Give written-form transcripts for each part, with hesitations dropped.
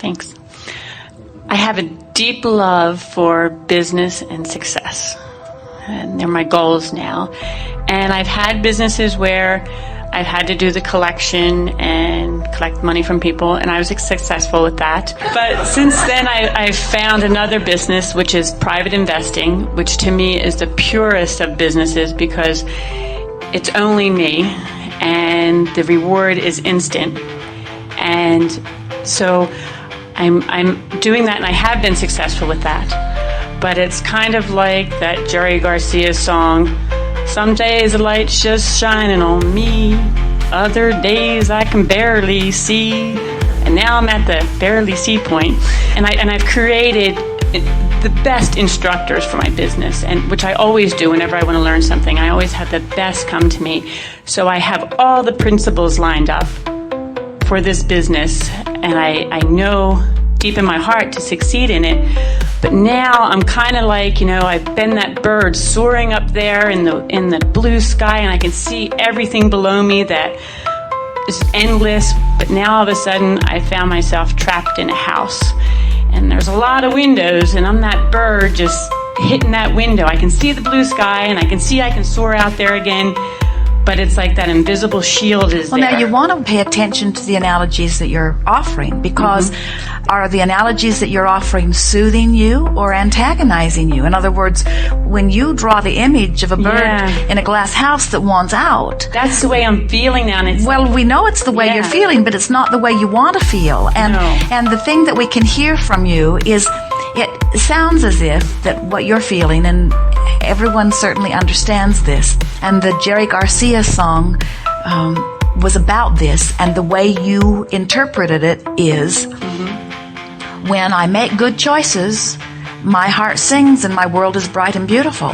Thanks. I have a deep love for business and success. And they're my goals now. And I've had businesses where I've had to do the collection and collect money from people, and I was successful with that. But since then, I've found another business, which is private investing, which to me is the purest of businesses because it's only me, and the reward is instant. And so I'm doing that, and I have been successful with that. But it's kind of like that Jerry Garcia song, some days the light's just shining on me, other days I can barely see. And now I'm at the barely see point. And I've created the best instructors for my business, and which I always do whenever I want to learn something. I always have the best come to me. So I have all the principles lined up for this business, and I know deep in my heart to succeed in it. But now I'm kind of like, I've been that bird soaring up there in the blue sky, and I can see everything below me that is endless. But now all of a sudden I found myself trapped in a house, and there's a lot of windows, and I'm that bird just hitting that window. I can see the blue sky, and I can see I can soar out there again. But it's like that invisible shield is there. Well, now you want to pay attention to the analogies that you're offering, because are the analogies that you're offering soothing you or antagonizing you? In other words, when you draw the image of a bird in a glass house that wants out. That's the way I'm feeling now. And well, we know it's the way you're feeling, but it's not the way you want to feel. And the thing that we can hear from you is it sounds as if that what you're feeling, and everyone certainly understands this, and the Jerry Garcia song was about this, and the way you interpreted it is, when I make good choices, my heart sings and my world is bright and beautiful.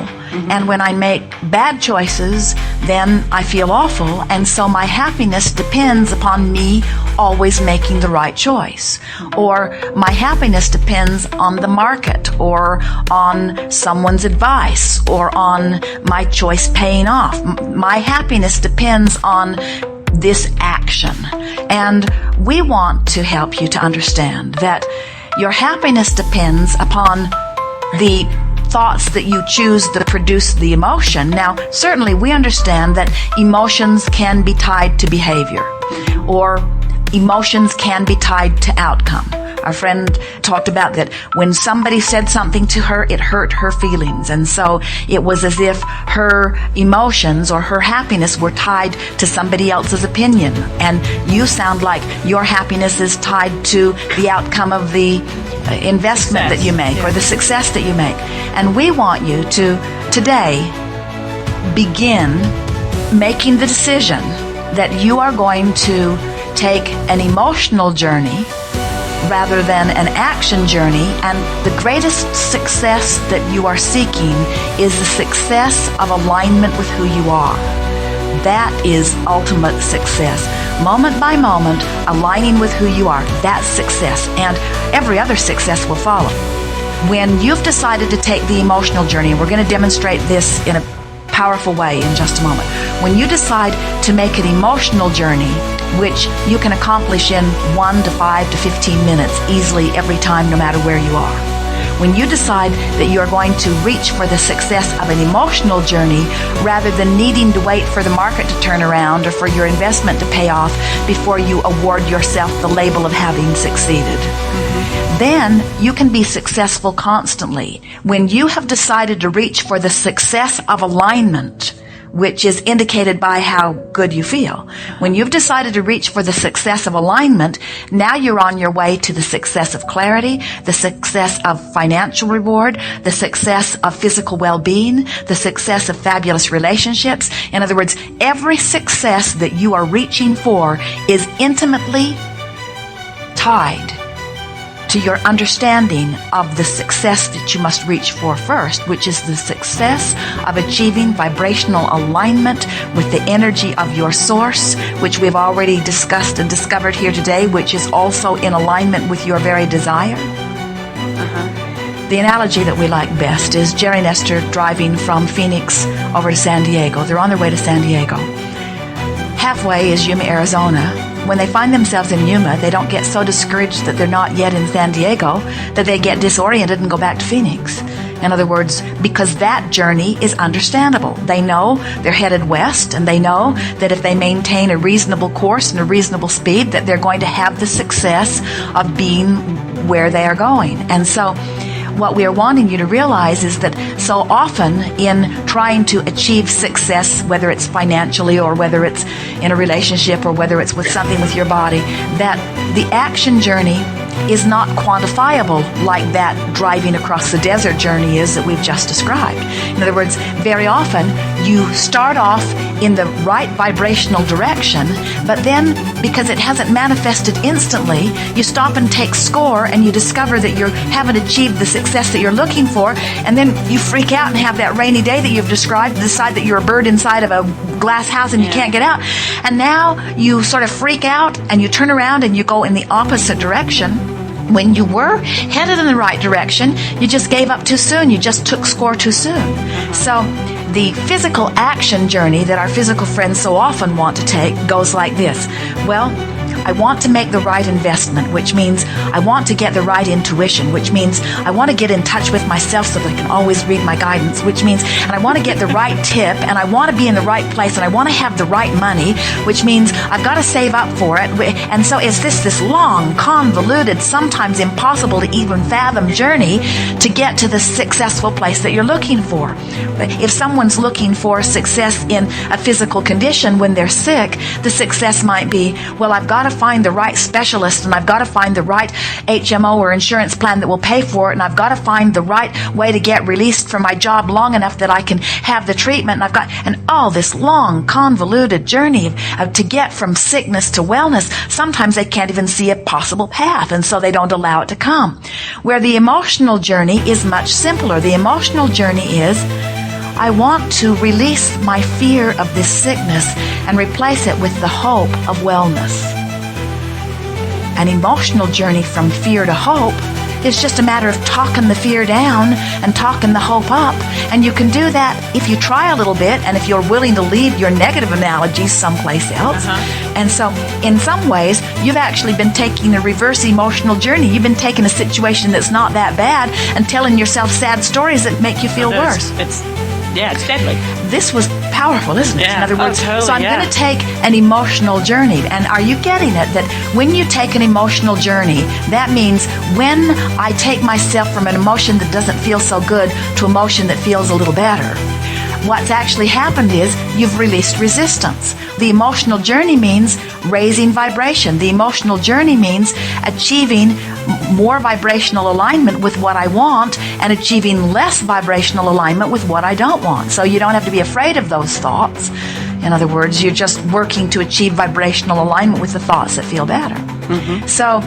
And when I make bad choices, then I feel awful, and so my happiness depends upon me always making the right choice. Or my happiness depends on the market, or on someone's advice, or on my choice paying off. My happiness depends on this action. And we want to help you to understand that your happiness depends upon the thoughts that you choose that produce the emotion. Now, certainly we understand that emotions can be tied to behavior, or emotions can be tied to outcome. Our friend talked about that when somebody said something to her, it hurt her feelings. And so it was as if her emotions or her happiness were tied to somebody else's opinion. And you sound like your happiness is tied to the outcome of the investment that you make, or the success that you make. And we want you to today begin making the decision that you are going to take an emotional journey rather than an action journey. And the greatest success that you are seeking is the success of alignment with who you are. That is ultimate success. Moment by moment, aligning with who you are, that's success. And every other success will follow. When you've decided to take the emotional journey, and we're going to demonstrate this in a powerful way in just a moment. When you decide to make an emotional journey, which you can accomplish in 1 to 5 to 15 minutes easily every time, no matter where you are. When you decide that you are going to reach for the success of an emotional journey rather than needing to wait for the market to turn around or for your investment to pay off before you award yourself the label of having succeeded, then you can be successful constantly. When you have decided to reach for the success of alignment, which is indicated by how good you feel. When you've decided to reach for the success of alignment, now you're on your way to the success of clarity, the success of financial reward, the success of physical well-being, the success of fabulous relationships. In other words, every success that you are reaching for is intimately tied to your understanding of the success that you must reach for first, which is the success of achieving vibrational alignment with the energy of your source, which we've already discussed and discovered here today, which is also in alignment with your very desire. The analogy that we like best is Jerry and Esther driving from Phoenix over to San Diego. They're on their way to San Diego. Halfway is Yuma, Arizona. when they find themselves in Yuma, they don't get so discouraged that they're not yet in San Diego that they get disoriented and go back to Phoenix. In other words, because that journey is understandable. They know they're headed west, and they know that if they maintain a reasonable course and a reasonable speed, that they're going to have the success of being where they are going. And so what we are wanting you to realize is that so often in trying to achieve success, whether it's financially or whether it's in a relationship or whether it's with something with your body, that the action journey is not quantifiable like that driving across the desert journey is that we've just described. In other words, very often you start off in the right vibrational direction, but then because it hasn't manifested instantly, you stop and take score and you discover that you haven't achieved the success that you're looking for, and then you freak out and have that rainy day that you've described, decide that you're a bird inside of a glass house and you can't get out. And now you sort of freak out and you turn around and you go in the opposite direction. When you were headed in the right direction, you just gave up too soon. You just took score too soon. So the physical action journey that our physical friends so often want to take goes like this. Well, I want to make the right investment, which means I want to get the right intuition, which means I want to get in touch with myself so that I can always read my guidance, which means, and I want to get the right tip, and I want to be in the right place, and I want to have the right money, which means I've got to save up for it. And so it's this long, convoluted, sometimes impossible to even fathom journey to get to the successful place that you're looking for. If someone's looking for success in a physical condition when they're sick, the success might be, well, I've got to find the right specialist, and I've got to find the right HMO or insurance plan that will pay for it, and I've got to find the right way to get released from my job long enough that I can have the treatment, and all this long, convoluted journey to get from sickness to wellness. Sometimes they can't even see a possible path, and so they don't allow it to come. Where the emotional journey is much simpler. The emotional journey is, I want to release my fear of this sickness and replace it with the hope of wellness. An emotional journey from fear to hope is just a matter of talking the fear down and talking the hope up. And you can do that if you try a little bit and if you're willing to leave your negative analogies someplace else. And so in some ways, you've actually been taking a reverse emotional journey. You've been taking a situation that's not that bad and telling yourself sad stories that make you feel worse. It's deadly. This was powerful, isn't it? Yeah. In other words, totally, so I'm going to take an emotional journey. And are you getting it? That when you take an emotional journey, that means when I take myself from an emotion that doesn't feel so good to emotion that feels a little better, what's actually happened is you've released resistance. The emotional journey means raising vibration. The emotional journey means achieving more vibrational alignment with what I want and achieving less vibrational alignment with what I don't want. So you don't have to be afraid of those thoughts. In other words, you're just working to achieve vibrational alignment with the thoughts that feel better. So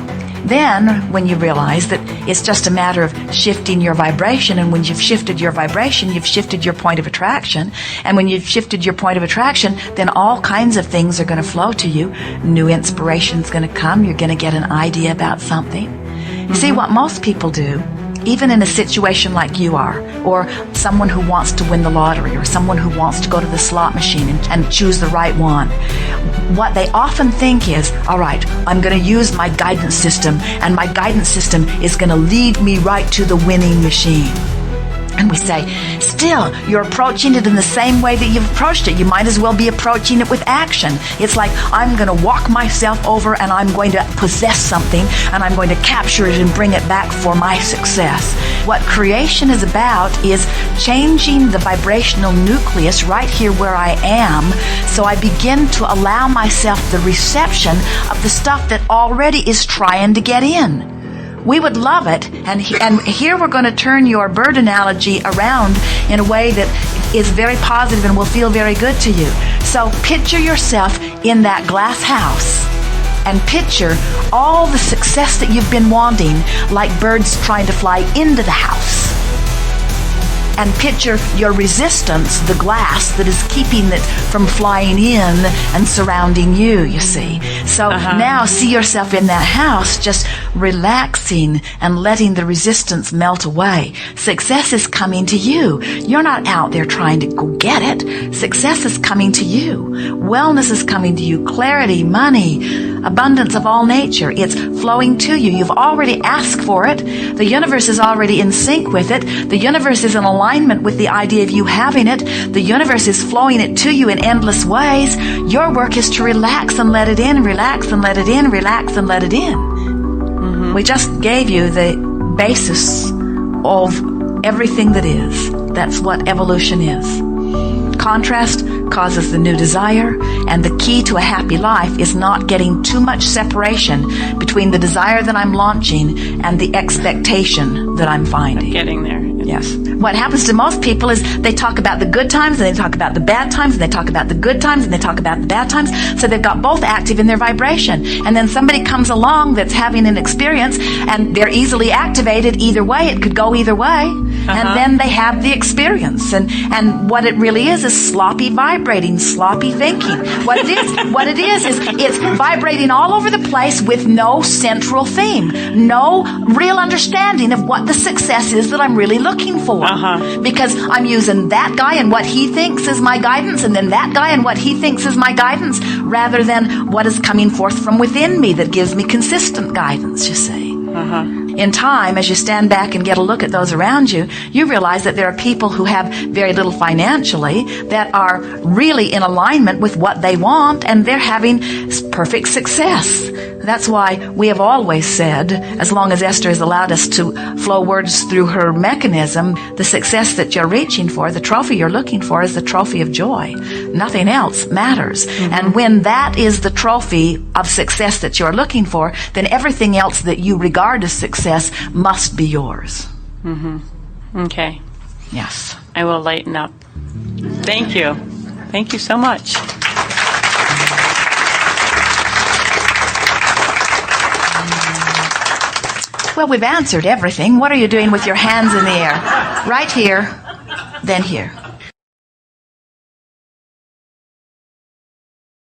then when you realize that it's just a matter of shifting your vibration, and when you've shifted your vibration, you've shifted your point of attraction. And when you've shifted your point of attraction, then all kinds of things are going to flow to you. New inspiration's going to come. You're going to get an idea about something. You see, what most people do, even in a situation like you are, or someone who wants to win the lottery, or someone who wants to go to the slot machine and choose the right one, what they often think is, all right, I'm going to use my guidance system, and my guidance system is going to lead me right to the winning machine. And we say, still, you're approaching it in the same way that you've approached it. You might as well be approaching it with action. It's like, I'm going to walk myself over and I'm going to possess something and I'm going to capture it and bring it back for my success. What creation is about is changing the vibrational nucleus right here where I am, so I begin to allow myself the reception of the stuff that already is trying to get in. We would love it, and here we're going to turn your bird analogy around in a way that is very positive and will feel very good to you. So picture yourself in that glass house and picture all the success that you've been wanting, like birds trying to fly into the house. And picture your resistance, the glass that is keeping it from flying in and surrounding you, you see. So now see yourself in that house, just relaxing and letting the resistance melt away. Success is coming to you. You're not out there trying to go get it. Success is coming to you. Wellness is coming to you. Clarity, money, abundance of all nature. It's flowing to you. You've already asked for it. The universe is already in sync with it. The universe is in alignment with the idea of you having it. The universe is flowing it to you in endless ways. Your work is to relax and let it in, relax and let it in, relax and let it in. Mm-hmm. We just gave you the basis of everything that is. That's what evolution is. Contrast causes the new desire, and the key to a happy life is not getting too much separation between the desire that I'm launching and the expectation that I'm finding. Getting there. Yes. What happens to most people is they talk about the good times and they talk about the bad times and they talk about the good times and they talk about the bad times. So they've got both active in their vibration. And then somebody comes along that's having an experience and they're easily activated either way. It could go either way. And then they have the experience. And what it really is sloppy vibrating, sloppy thinking. What it is it's vibrating all over the place with no central theme. No real understanding of what the success is that I'm really looking for. Because I'm using that guy and what he thinks is my guidance, and then that guy and what he thinks is my guidance, rather than what is coming forth from within me that gives me consistent guidance, you see. In time, as you stand back and get a look at those around you, you realize that there are people who have very little financially that are really in alignment with what they want, and they're having perfect success. That's why we have always said, as long as Esther has allowed us to flow words through her mechanism, the success that you're reaching for, the trophy you're looking for, is the trophy of joy. Nothing else matters. And when that is the trophy of success that you're looking for, then everything else that you regard as success must be yours. Okay. Yes. I will lighten up. Thank you. Thank you so much. Well, we've answered everything. What are you doing with your hands in the air? Right here, then here.